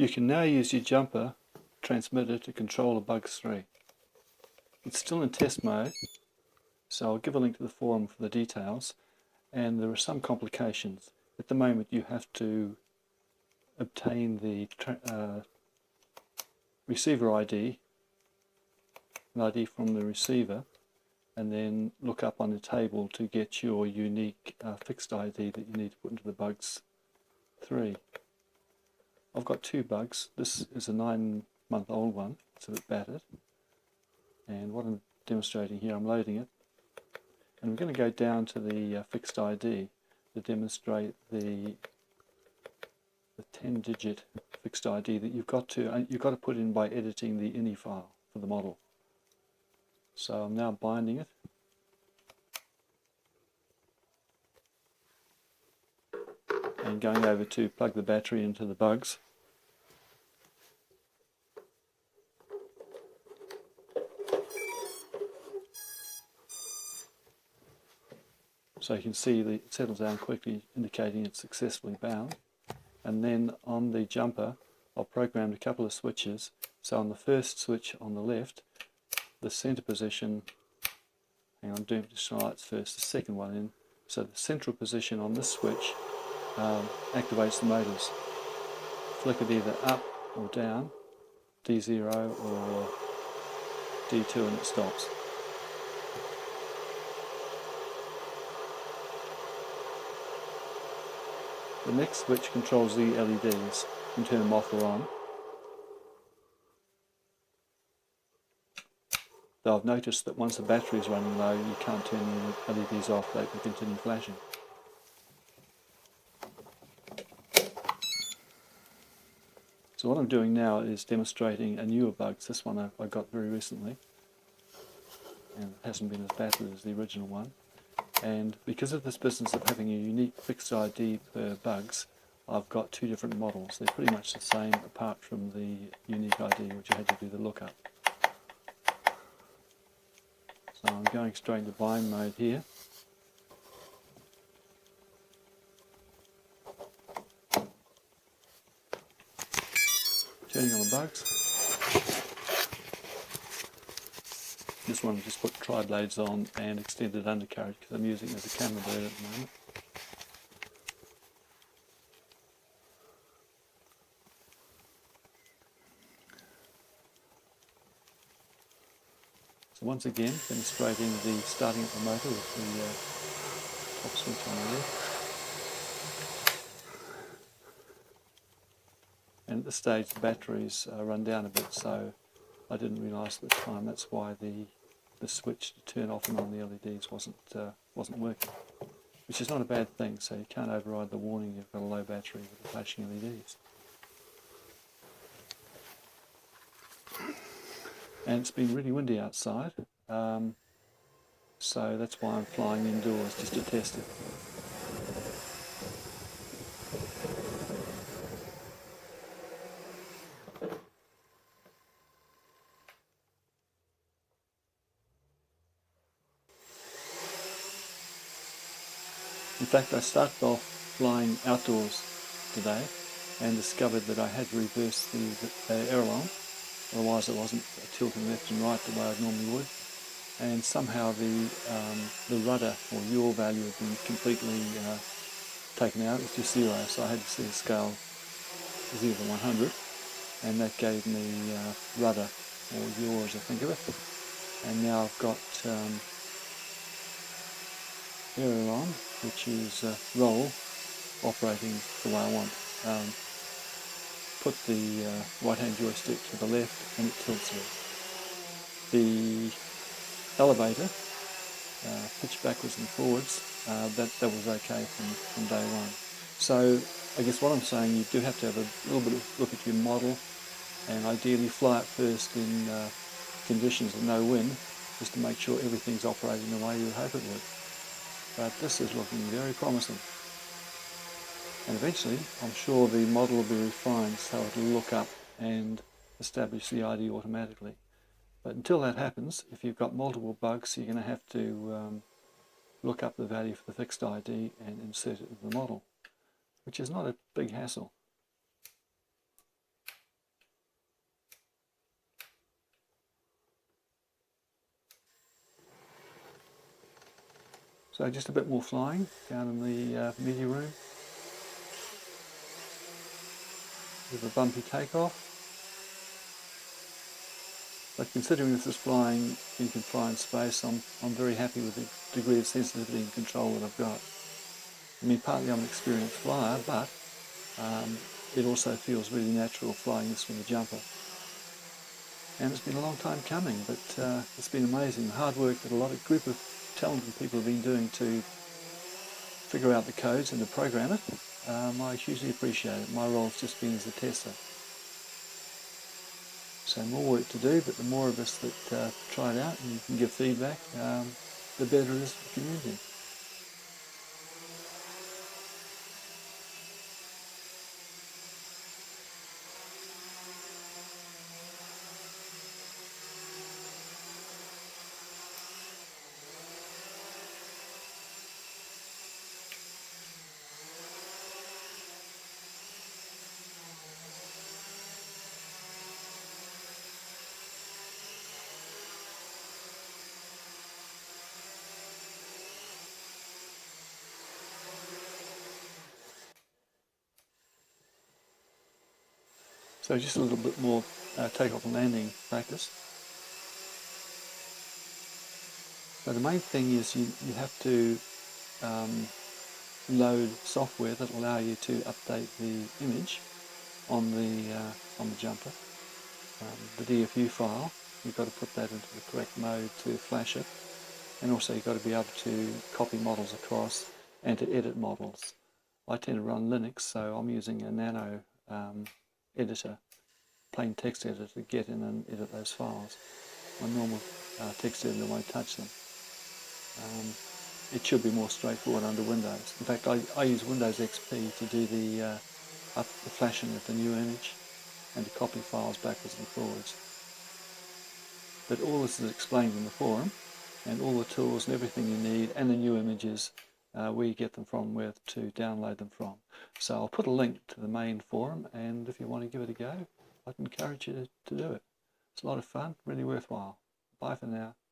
You can now use your jumper transmitter to control a Bugs 3. It's still in test mode, so I'll give a link to the forum for the details, and there are some complications. At the moment you have to obtain the receiver ID, an ID from the receiver, and then look up on the table to get your unique fixed ID that you need to put into the Bugs 3. I've got two Bugs. This is a 9-month-old one. It's a bit battered. And what I'm demonstrating here, I'm loading it. And we're going to go down to the fixed ID to demonstrate the 10-digit fixed ID that you've got to put in by editing the ini file for the model. So I'm now binding it. And going over to plug the battery into the Bugs. So you can see it settles down quickly, indicating it's successfully bound. And then on the jumper, I've programmed a couple of switches. So on the first switch on the left, the center position, hang on, I'm doing the lights first, the second one in. So the central position on this switch activates the motors. Flick it either up or down, D0 or D2, and it stops. The next switch controls the LEDs. You can turn them off or on. Though I've noticed that once the battery is running low, you can't turn the LEDs off, they can continue flashing. So what I'm doing now is demonstrating a newer Bugs. This one I got very recently, and it hasn't been as battered as the original one. And because of this business of having a unique fixed ID per Bugs, I've got two different models. They're pretty much the same apart from the unique ID, which I had to do the lookup. So I'm going straight into bind mode here. Turning on the Bugs. This one just put tri-blades on and extended undercarriage because I'm using it as a camera bird at the moment. So once again, demonstrating the starting up the motor with the top switch on the left. And at this stage the batteries run down a bit, so I didn't realise at the time that's why the switch to turn off and on the LEDs wasn't working. Which is not a bad thing, so you can't override the warning you've got a low battery with the flashing LEDs. And it's been really windy outside, so that's why I'm flying indoors, just to test it. In fact, I started off flying outdoors today and discovered that I had to reverse the aileron, otherwise it wasn't tilting left and right the way I normally would. And somehow the rudder or yaw value had been completely taken out. It was just 0, so I had to set the scale 0 to 100, and that gave me rudder, or yaw as I think of it. And now I've got aileron, which is roll, operating the way I want. Put the right hand joystick to the left and it tilts it. The elevator, pitch backwards and forwards, that was okay from day one. So I guess what I'm saying, you do have to have a little bit of look at your model and ideally fly it first in conditions of no wind, just to make sure everything's operating the way you would hope it would. But this is looking very promising. And eventually, I'm sure the model will be refined so it'll look up and establish the ID automatically. But until that happens, if you've got multiple Bugs, you're going to have to look up the value for the fixed ID and insert it into the model, which is not a big hassle. So just a bit more flying down in the media room. With a bumpy takeoff. But considering this is flying, you can fly in space, I'm very happy with the degree of sensitivity and control that I've got. I mean, partly I'm an experienced flyer, but it also feels really natural flying this from the jumper. And it's been a long time coming, but it's been amazing. The hard work that a group of talented people have been doing to figure out the codes and to program it, I hugely appreciate it. My role's just been as a tester. So more work to do, but the more of us that try it out and you can give feedback, the better it is for the community. So just a little bit more takeoff and landing practice. So the main thing is you have to load software that will allow you to update the image on the jumper. The DFU file, you've got to put that into the correct mode to flash it, and also you've got to be able to copy models across and to edit models. I tend to run Linux, so I'm using a nano editor, plain text editor, to get in and edit those files. My normal text editor won't touch them. It should be more straightforward under Windows. In fact, I use Windows XP to do the flashing of the new image and to copy files backwards and forwards. But all this is explained in the forum, and all the tools and everything you need, and the new images, where you get them from, where to download them from. So I'll put a link to the main forum, and if you want to give it a go, I'd encourage you to do it. It's a lot of fun, really worthwhile. Bye for now.